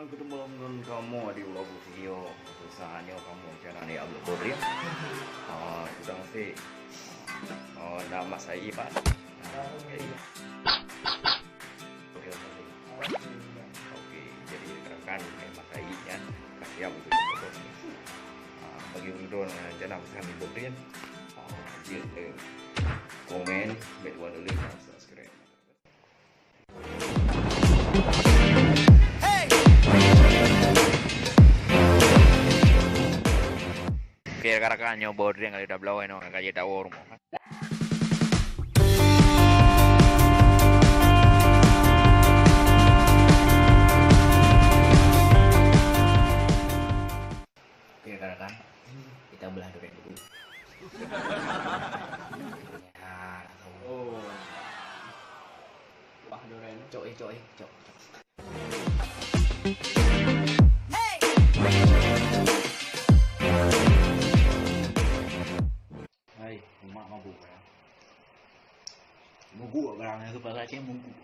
Senang ketemu dengan kamu di vlog video. Susahnya kamu jangan ni upload boring. Sudah mesti. Nama saya Pak. Oke, jadi rekan Mas Ai ya. Kasih untuk foto. Bagi untuk jangan kami boring. Jangan komen, buat like dan subscribe. Kaya karakanyo boarding kali da blow no kaya da wormo. Kaya karakan kita belah durian dulu. Oh. Wah durian. Cok. Hai, mak mau buka. Mau gua barangnya tu pasal dia mau gua.